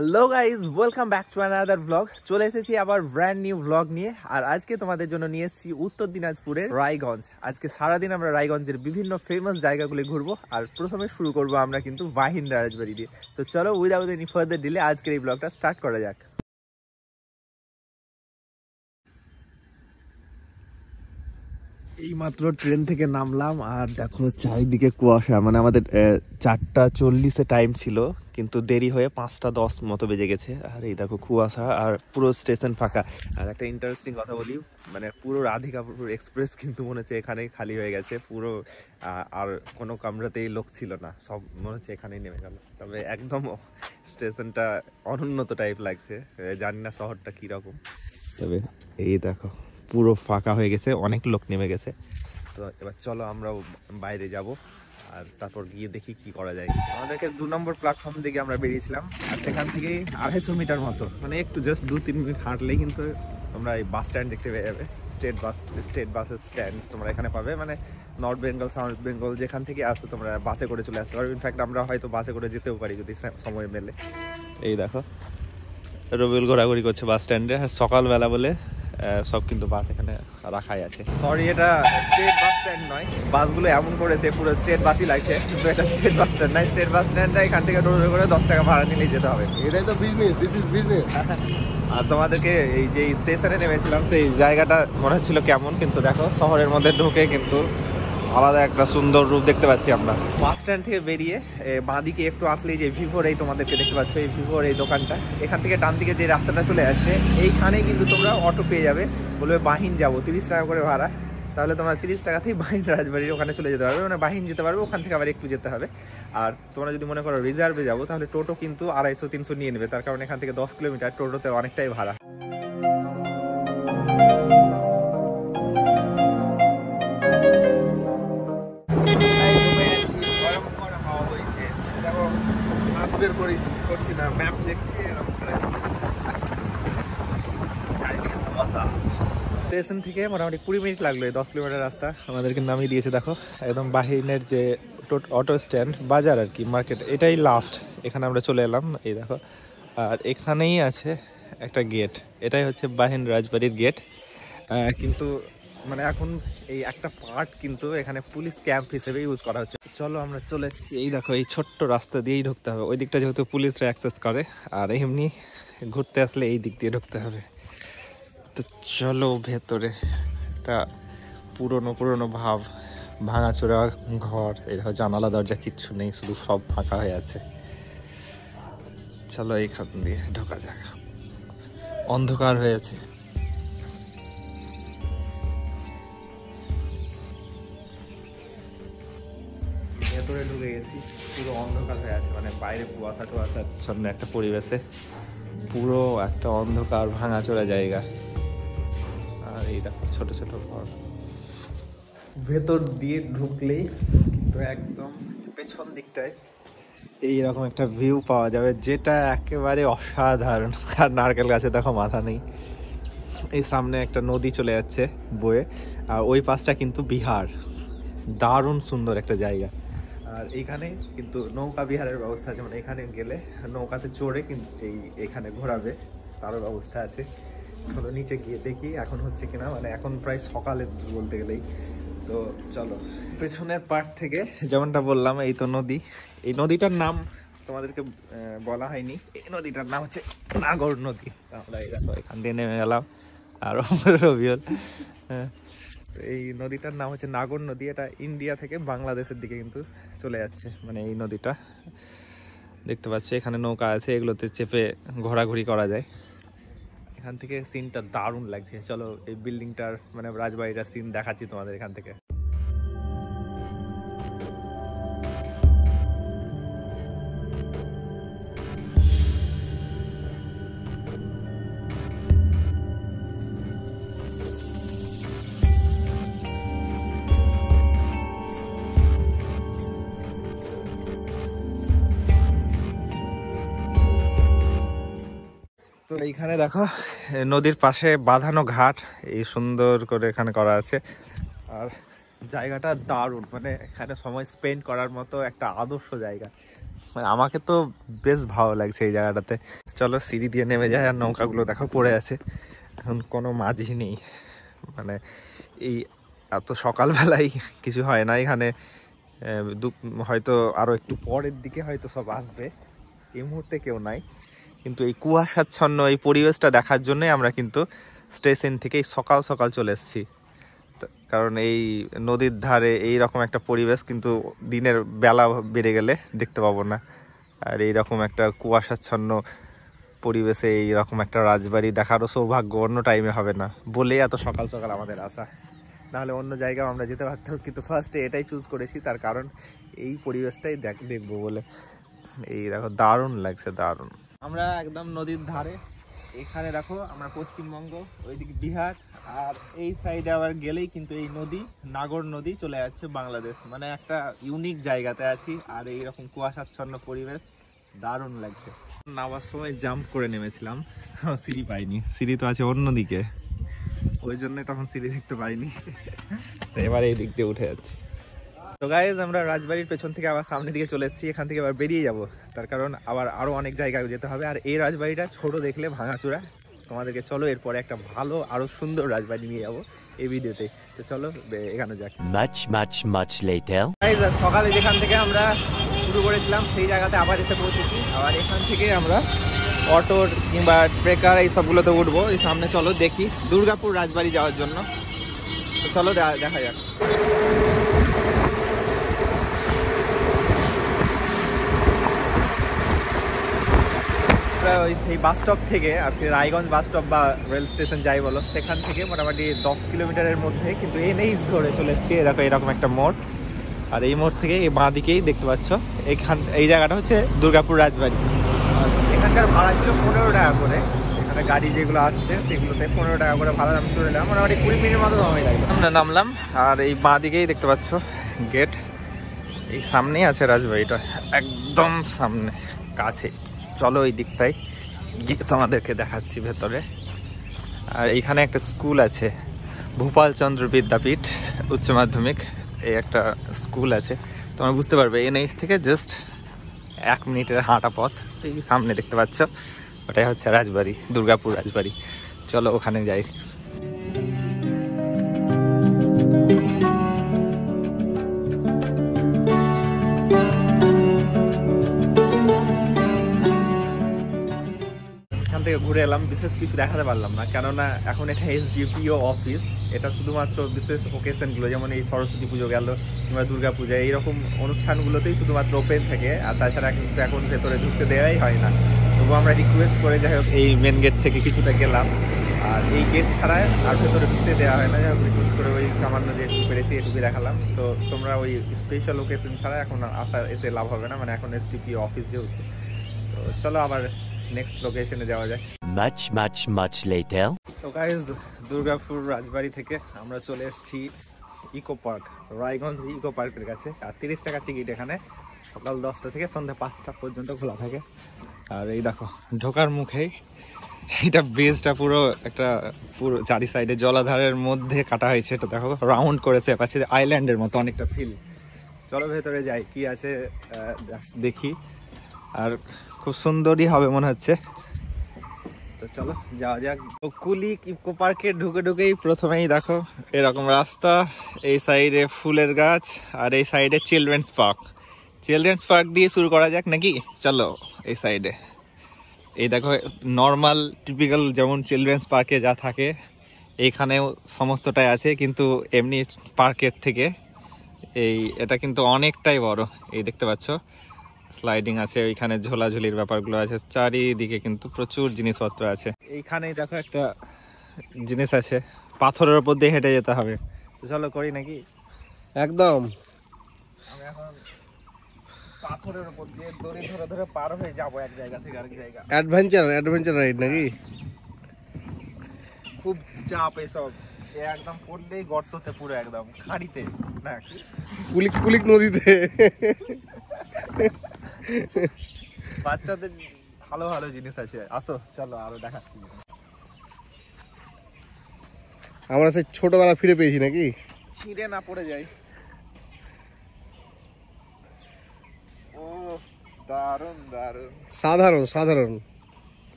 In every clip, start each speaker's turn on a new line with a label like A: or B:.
A: Hello guys, welcome back to another blog. চলে এসেছি আবার ব্র্যান্ড নিউ ব্লগ নিয়ে। আর আজকে তোমাদের জন্য নিয়ে এসেছি উত্তর দিনাজপুরের রায়গঞ্জ। আজকে সারাদিন আমরা রায়গঞ্জের বিভিন্ন ফেমাস জায়গাগুলি ঘুরবো। আর প্রথমে শুরু করবো আমরা কিন্তু বাহিন রাজবাড়ি দিয়ে। তো চলো উইদাউট এনি ফার্দার ডিলে আজকের এই ব্লগটা স্টার্ট করা যাক। এইমাত্র ট্রেন থেকে নামলাম আর দেখো চারিদিকে কুয়াশা। মানে আমাদের 4:40-এ টাইম ছিল, কিন্তু দেরি হয়ে 5:10 মতো বেজে গেছে। আর এই দেখো কুয়াশা আর পুরো স্টেশন ফাঁকা। আর একটা ইন্টারেস্টিং কথা বলি, মানে পুরো রাধিকাপুর এক্সপ্রেস কিন্তু মনে হচ্ছে এখানেই খালি হয়ে গেছে পুরো। আর কোনো কামরাতেই লোক ছিল না, সব মনে হচ্ছে এখানেই নেমে গেল। তবে একদম স্টেশনটা অনুন্নত টাইপ লাগছে, জানি না শহরটা কীরকম। তবে এই দেখো পুরো ফাঁকা হয়ে গেছে, অনেক লোক নেমে গেছে। তো এবার চলো আমরাও বাইরে যাব আর তারপর গিয়ে দেখি কি করা যায়। আমাদেরকে 2 নম্বর প্ল্যাটফর্ম থেকে আমরা বেরিয়েছিলাম, আর সেখান থেকে 250 মিটার মতো, মানে একটু জাস্ট 2-3 মিনিট হাঁটলেই কিন্তু তোমরা এই বাস স্ট্যান্ড দেখতে পেয়ে যাবে। স্টেট বাসের স্ট্যান্ড তোমরা এখানে পাবে। মানে নর্থ বেঙ্গল, সাউথ বেঙ্গল যেখান থেকে আসো তোমরা বাসে করে চলে আসতে পারবে। ইনফ্যাক্ট আমরা হয়তো বাসে করে যেতেও পারি যদি সময় মেলে। এই দেখো রবিউল ঘোরাঘুরি করছে বাস স্ট্যান্ডে, আর সকালবেলা বলে সব কিন্তু বাস এখানে রাখাই আছে। সরি, এটা স্টেট বাস স্ট্যান্ড নয়, বাসগুলো এমন করেছে পুরো স্টেট বাসই লাগছে, কিন্তু এটা স্টেট বাস স্ট্যান্ড নয়। স্টেট বাস স্ট্যান্ডটা এখান থেকে টোটো করে 10 টাকা ভাড়া নিলেই যেতে হবে।
B: এটাই তো বিজনেস, দিস ইজ বিজনেস।
A: আর তোমাদেরকে এই যে স্টেশনে নেমেছিলাম সেই জায়গাটা মনে হচ্ছিল কেমন, কিন্তু দেখো শহরের মধ্যে ঢুকে কিন্তু আলাদা একটা সুন্দর রূপ দেখতে পাচ্ছি আমরা। বাস স্ট্যান্ড থেকে বেরিয়ে বাঁদিকে একটু আসলেই যে ভিভোর, এই তোমাদেরকে দেখতে পাচ্ছ এই ভিভোর এই দোকানটা, এখান থেকে ডান দিকে যে রাস্তাটা চলে যাচ্ছে এইখানেই কিন্তু তোমরা অটো পেয়ে যাবে। বলবে বাহিন যাবো, 30 টাকা করে ভাড়া। তাহলে তোমরা 30 টাকাতেই বাহিন রাজবাড়ির ওখানে চলে যেতে পারবে, মানে বাহিন যেতে পারবে, ওখান থেকে আবার একটু যেতে হবে। আর তোমরা যদি মনে করো রিজার্ভে যাবো তাহলে টোটো কিন্তু 250-300 নিয়ে নেবে, তার কারণ এখান থেকে 10 কিলোমিটার, টোটোতে অনেকটাই ভাড়া। করছি না, ম্যাপ দেখছি স্টেশন থেকে মোটামুটি 20 মিনিট লাগলো। 10 কিলোমিটার রাস্তা আমাদেরকে নামিয়ে দিয়েছে। দেখো একদম বাহিনের যে অটো স্ট্যান্ড, বাজার আর কি, মার্কেট, এটাই লাস্ট। এখানে আমরা চলে এলাম, এই দেখো। আর এখানেই আছে একটা গেট, এটাই হচ্ছে বাহিন রাজবাড়ির গেট। কিন্তু মানে এখন এই একটা পার্ট কিন্তু এখানে পুলিশ ক্যাম্প হিসেবে ইউজ করা হচ্ছে। চলো আমরা চলে এসেছি। এই দেখো এই ছোট্ট রাস্তা দিয়েই ঢুকতে হবে, ওই দিকটা যেহেতু পুলিশরা অ্যাক্সেস করে, আর এমনি ঘুরতে আসলে এই দিক দিয়ে ঢুকতে হবে। তো চলো ভেতরে। একটা পুরনো ভাব, ভাঙাচোরা ঘর, এই দেখো জানালা দরজা কিচ্ছু নেই, শুধু সব ফাঁকা হয়ে আছে। চলো এইখান দিয়ে ঢোকা যাক। অন্ধকার হয়েছে। ভেতরে ঢুকে গেছি, পুরো অন্ধকার হয়ে আছে, মানে বাইরে কুয়াশা টুয়াশাচ্ছন্ন একটা পরিবেশে, পুরো একটা অন্ধকার ভাঙাচোরা জায়গা। আর এই দেখো ছোট ছোট ঘর। ভেতর দিয়ে ঢুকলেই কিন্তু একদম পেছন দিকটায় এইরকম একটা ভিউ পাওয়া যাবে, যেটা একেবারে অসাধারণ। আর নারকেল গাছে দেখো মাথা নেই। এই সামনে একটা নদী চলে যাচ্ছে বয়ে, আর ওই পাশটা কিন্তু বিহার। দারুণ সুন্দর একটা জায়গা। আর এইখানে কিন্তু নৌকা বিহারের ব্যবস্থা আছে, মানে এখানে গেলে নৌকাতে চড়ে কিন্তু এইখানে ঘোরাবে, তারও ব্যবস্থা আছে। চলো নিচে গিয়ে দেখি এখন হচ্ছে কিনা, মানে এখন প্রায় সকালে বলতে গেলেই। তো চলো পেছনের পার্ট থেকে যেমনটা বললাম, এই তো নদী। এই নদীটার নাম তোমাদেরকে বলা হয়নি, এই নদীটার নাম হচ্ছে নাগর নদী। আমরা এখান দিয়ে নেমে গেলাম আর রবিউল। এই নদীটার নাম হচ্ছে নাগর নদী। এটা ইন্ডিয়া থেকে বাংলাদেশের দিকে কিন্তু চলে যাচ্ছে, মানে এই নদীটা দেখতে পাচ্ছি। এখানে নৌকা আছে, এগুলোতে চেপে ঘোরাঘুরি করা যায়। এখান থেকে সিনটা দারুণ লাগছে। চলো এই বিল্ডিংটার, মানে রাজবাড়িটার সিন দেখাচ্ছি তোমাদের এখান থেকে। তো এইখানে দেখো নদীর পাশে বাঁধানো ঘাট, এই সুন্দর করে এখানে করা আছে। আর জায়গাটা দারুণ, মানে এখানে সময় স্পেন্ড করার মতো একটা আদর্শ জায়গা। আমাকে তো বেশ ভালো লাগছে এই জায়গাটাতে। চলো সিঁড়ি দিয়ে নেমে যায়। আর নৌকাগুলো দেখো পড়ে আছে, এখন কোনো মাঝি নেই। মানে এই এত সকালবেলায় কিছু হয় না এখানে। হয়তো আরো একটু পরের দিকে হয়তো সব আসবে, এই মুহূর্তে কেউ নাই। কিন্তু এই কুয়াশাচ্ছন্ন এই পরিবেশটা দেখার জন্যই আমরা কিন্তু স্টেশন থেকে সকাল সকাল চলে এসেছি। কারণ এই নদীর ধারে এই রকম একটা পরিবেশ কিন্তু দিনের বেলা বেড়ে গেলে দেখতে পাবো না। আর এইরকম একটা কুয়াশাচ্ছন্ন পরিবেশে এইরকম একটা রাজবাড়ি দেখারও সৌভাগ্য অন্য টাইমে হবে না বলেই এত সকাল সকাল আমাদের আসা। নাহলে অন্য জায়গাও আমরা যেতে পারতাম, কিন্তু ফার্স্টে এটাই চুজ করেছি তার কারণ এই পরিবেশটাই দেখবো বলে। এই দেখো দারুণ লাগছে, দারুণ। আমরা একদম নদীর ধারে, এখানে দেখো আমরা পশ্চিমবঙ্গ, ওইদিকে বিহার, আর এই সাইডে আবার গেলেই কিন্তু এই নদী নাগর নদী চলে যাচ্ছে বাংলাদেশ। মানে একটা ইউনিক জায়গাতে আছি, আর এইরকম কুয়াশাচ্ছন্ন পরিবেশ দারুণ লাগছে। নামার সময় জাম্প করে নেমেছিলাম, সিঁড়ি পাইনি, সিঁড়ি তো আছে অন্যদিকে, ওই জন্যই তখন সিঁড়ি দেখতে পাইনি। এবার এই দিক দিয়ে উঠে যাচ্ছি। তো গাইজ আমরা রাজবাড়ির পেছন থেকে আবার সামনের দিকে চলে এসেছি, এখান থেকে আবার বেরিয়ে যাব, তার কারণ আবার আরো অনেক জায়গায় যেতে হবে। আর এই রাজবাড়িটা ছোট দেখলে ভাঙাচোরা, তোমাদেরকে চলো এরপরে একটা ভালো আরো সুন্দর রাজবাড়ি নিয়ে যাবো এই ভিডিওতে। তো চলো এখানে যাক।
C: much later
A: গাইজ সকালে যেখান থেকে আমরা শুরু করেছিলাম সেই জায়গাতে আবার এসে পৌঁছেছি। আবার এখান থেকে আমরা অটো কিংবা ট্রেকার এই সবগুলোতে উঠবো। এই সামনে চলো দেখি দুর্গাপুর রাজবাড়ি যাওয়ার জন্য। তো চলো দেখা যাক। ওই সেই বাস স্টপ থেকে আর কি, রায়গঞ্জ বাস স্টপ বা রেল স্টেশন যাই বলো, সেখান থেকে মোটামুটি 10 কিলোমিটারের মধ্যে কিন্তু এনএইচ ধরে চলে এসেছি। দেখো এরকম একটা মোড়, আর এই মোড় থেকে এই বাঁ দিকেই দেখতে পাচ্ছ এই জায়গাটা হচ্ছে দুর্গাপুর রাজবাড়ি। এখানকার ভাড়া ছিল 15 টাকা করে, এখানে গাড়ি যেগুলো আসছে সেগুলোতে 15 টাকা করে ভাড়া আমি চলে এলাম, মোটামুটি 20 মিনিটের মতো সময় লাগলো। আমরা নামলাম, আর এই বাঁ দিকেই দেখতে পাচ্ছ গেট, এই সামনেই আছে রাজবাড়িটা, একদম সামনে কাছে। চলো ওই দিকটাই গিয়ে তোমাদেরকে দেখাচ্ছি ভেতরে। আর এইখানে একটা স্কুল আছে, ভূপালচন্দ্র বিদ্যাপীঠ উচ্চ মাধ্যমিক, এই একটা স্কুল আছে। তোমরা বুঝতে পারবে এনএইচ থেকে জাস্ট 1 মিনিটের হাঁটা পথ। এই সামনে দেখতে পাচ্ছ ওটাই হচ্ছে রাজবাড়ি, দুর্গাপুর রাজবাড়ি। চলো ওখানে যাই। থেকে ঘুরে এলাম, বিশেষ কিছু দেখাতে পারলাম না, কেননা এখন এটা এসডিপিও অফিস। এটা শুধুমাত্র বিশেষ ওকেশনগুলো, যেমন এই সরস্বতী পুজো গেল কিংবা দুর্গা পূজা, এইরকম অনুষ্ঠানগুলোতেই শুধুমাত্র ওপেন থাকে। আর তাছাড়া কিন্তু এখন ভেতরে ঢুকতে দেওয়াই হয় না। তবু আমরা রিকোয়েস্ট করে যাই হোক এই মেন গেট থেকে কিছুটা গেলাম, আর এই গেট ছাড়া আর ভেতরে ঢুকতে দেওয়া হয় না। যাই হোক রিকোয়েস্ট করে ওই সামান্য যেটুকু পেরেছি এটুকুই দেখালাম। তো তোমরা ওই স্পেশাল ওকেশন ছাড়া এখন এসে লাভ হবে না, মানে এখন এসডিপিও অফিস যেহেতু। তো চলো আবার নেক্সট লোকেশনে যাওয়া যায়।
C: much later
A: তো গাইস দুর্গাপুর রাজবাড়ি থেকে আমরা চলে এসেছি ইকো পার্ক, রায়গঞ্জ ইকো পার্কের কাছে। আর 30 টাকা টিকিট এখানে, সকাল 10টা থেকে সন্ধ্যা 5টা পর্যন্ত খোলা থাকে। আর এই দেখো ঢোকার মুখেই এটা ব্রিজটা পুরো একটা পুরো চারি সাইডে জলাধারের মধ্যে কাটা হয়েছে। এটা দেখো রাউন্ড করেছে, পাশে আইল্যান্ডের মতো অনেকটা ফিল। চলো ভেতরে যাই কি আছে দেখি, আর খুব সুন্দরই হবে মনে হচ্ছে। তো চলো যাওয়া যাক। কুলি ইকো পার্কে ঢুকেই প্রথমেই দেখো এরকম রাস্তা, এই সাইডে ফুলের গাছ, আর এই সাইডে চিলড্রেন্স পার্ক দিয়ে শুরু করা যাক নাকি। চলো এই সাইডে এই দেখো নর্মাল টিপিক্যাল যেমন চিলড্রেন্স পার্কে যা থাকে এইখানেও সমস্তটাই আছে, কিন্তু এমনি পার্কের থেকে এটা কিন্তু অনেকটাই বড়। এই দেখতে পাচ্ছ স্লাইডিং আছে, ওইখানে ঝোলাঝুলির ব্যাপারগুলো আছে, চারিদিকে কিন্তু প্রচুর জিনিসপত্র আছে। এইখানেই দেখো একটা জিনিস আছে, পাথরের উপর দিয়ে হেঁটে যেতে হবে। তো চলো করি নাকি।
B: একদম
A: আমি এখন পাথরের উপর দিয়ে দড়ি ধরে ধরে পার হয়ে যাবো এক জায়গা থেকে আরেক জায়গা।
B: অ্যাডভেঞ্চার রাইড নাকি?
A: খুব চাপ এসব, একদম পড়লেই গর্ততে, পুরো একদম খাড়িতে না,
B: কুলিক নদীতে।
A: বাচ্চাদের ভালো ভালো জিনিস আছে, আসো চলো আরো দেখাচ্ছি।
B: আমরা সেই ছোটবেলা ফিরে পেয়েছি নাকি,
A: ছিঁড়ে না পড়ে যাই। ও দারুণ দারুণ।
B: সাধারণ সাধারণ।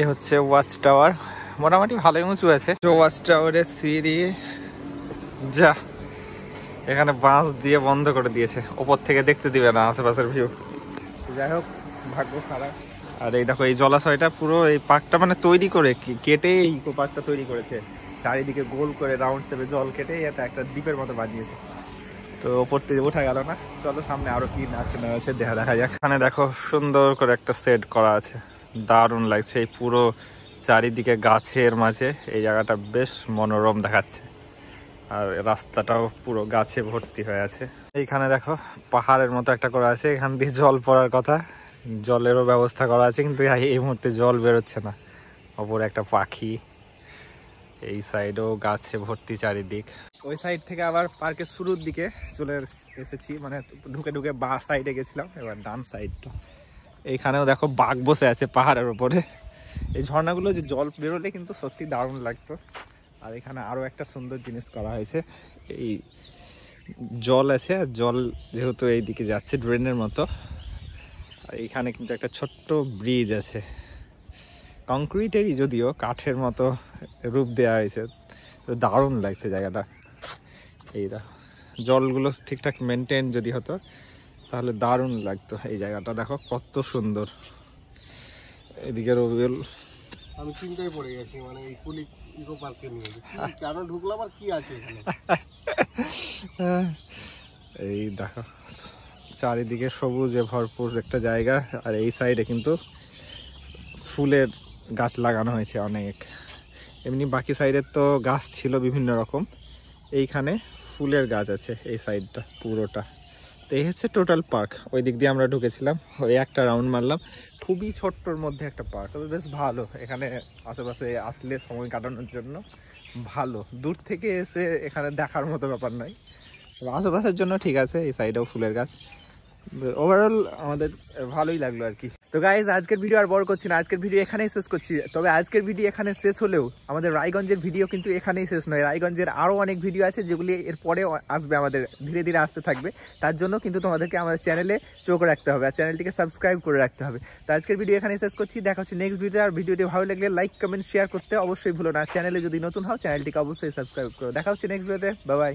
A: এ হচ্ছে ওয়াচ টাওয়ার, মোটামুটি ভালোই উঁচু আছে। ওয়াচ টাওয়ারের সিঁড়ি যা, এখানে বাঁশ দিয়ে বন্ধ করে দিয়েছে, ওপর থেকে দেখতে দিবে না আশেপাশের ভিউ। যাই হোক, ভাগ্য খারাপ। আর এই দেখো এই জলাশয়টা পুরো এই পার্কটা মানে তৈরি করে কেটে এই ইকো পার্কটা তৈরি করেছে, চারিদিকে গোল করে রাউন্ড শেপে জল কেটে এটা একটা দ্বীপের মতো বানিয়েছে। তো ওপর থেকে ওঠা গেল না, চলো সামনে আরো কি আছে না আছে দেখা যাক। এখানে দেখো সুন্দর করে একটা সেট করা আছে, দারুণ লাগছে। এই পুরো চারিদিকে গাছের মাঝে এই জায়গাটা বেশ মনোরম দেখাচ্ছে, আর রাস্তাটাও পুরো গাছে ভর্তি হয়ে আছে। এইখানে দেখো পাহাড়ের মতো একটা করা আছে, এখান দিয়ে জল পড়ার কথা, জলেরও ব্যবস্থা করা আছে, কিন্তু এই মুহূর্তে জল বেরোচ্ছে না। ওপরে একটা পাখি, এই সাইডেও গাছে ভর্তি চারিদিক। ওই সাইড থেকে আবার পার্কের শুরুর দিকে চলে এসেছি, মানে ঢুকে ঢুকে বাঁ সাইডে গেছিলাম, এবার ডান সাইডটা। এইখানেও দেখো বাঘ বসে আছে পাহাড়ের উপরে। এই ঝর্ণাগুলো যে জল বেরোলে কিন্তু সত্যি দারুণ লাগতো। আর এখানে আরো একটা সুন্দর জিনিস করা হয়েছে, এই জল আছে, আর জল যেহেতু এই দিকে যাচ্ছে ড্রেনের মতো, আর এখানে কিন্তু একটা ছোট্ট ব্রিজ আছে, কংক্রিটেরই যদিও কাঠের মতো রূপ দেওয়া হয়েছে, তো দারুণ লাগছে জায়গাটা। এই দেখো জলগুলো ঠিকঠাক মেনটেন যদি হতো তাহলে দারুণ লাগতো। এই জায়গাটা দেখো কত সুন্দর। এদিকে রবিউল,
B: আমি চিন্তায় পড়ে গেছি, মানে এই কুলিক ইকো পার্কে নিয়ে কেন ঢুকলাম আর কি আছে এখানে।
A: এই দেখো চারিদিকে সবুজে ভরপুর একটা জায়গা, আর এই সাইডে কিন্তু ফুলের গাছ লাগানো হয়েছে অনেক। এমনি বাকি সাইডের তো গাছ ছিল বিভিন্ন রকম, এইখানে ফুলের গাছ আছে এই সাইডটা পুরোটা। তো এই হচ্ছে টোটাল পার্ক। ওই দিক দিয়ে আমরা ঢুকেছিলাম, ওই একটা রাউন্ড মারলাম। খুবই ছোট্টর মধ্যে একটা পার্ক, তবে বেশ ভালো। এখানে আশেপাশে আসলে সময় কাটানোর জন্য ভালো, দূর থেকে এসে এখানে দেখার মতো ব্যাপার নয়, আশেপাশের জন্য ঠিক আছে। এই সাইডেও ফুলের গাছ, ওভারঅল আমাদের ভালোই লাগলো আর কি। তো গাইজ আজকের ভিডিও আর বড় করছি না, আজকের ভিডিও এখানেই শেষ করছি। তবে আজকের ভিডিও এখানে শেষ হলেও আমাদের রায়গঞ্জের ভিডিও কিন্তু এখানেই শেষ নয়। রায়গঞ্জের আরও অনেক ভিডিও আছে যেগুলি এর পরে আসবে, আমাদের ধীরে ধীরে আসতে থাকবে। তার জন্য কিন্তু তোমাদেরকে আমাদের চ্যানেলে চোখ রাখতে হবে, আর চ্যানেলটিকে সাবস্ক্রাইব করে রাখতে হবে। তো আজকের ভিডিও এখানেই শেষ করছি, দেখা হচ্ছে নেক্সট ভিডিও। আর ভিডিওটি ভালো লাগলে লাইক কমেন্ট শেয়ার করতে অবশ্যই ভুলো না। চ্যানেলে যদি নতুন হও চ্যানেলটিকে অবশ্যই সাবস্ক্রাইব করো। দেখা হচ্ছে নেক্সট ভিডিওতে, বাই বাই।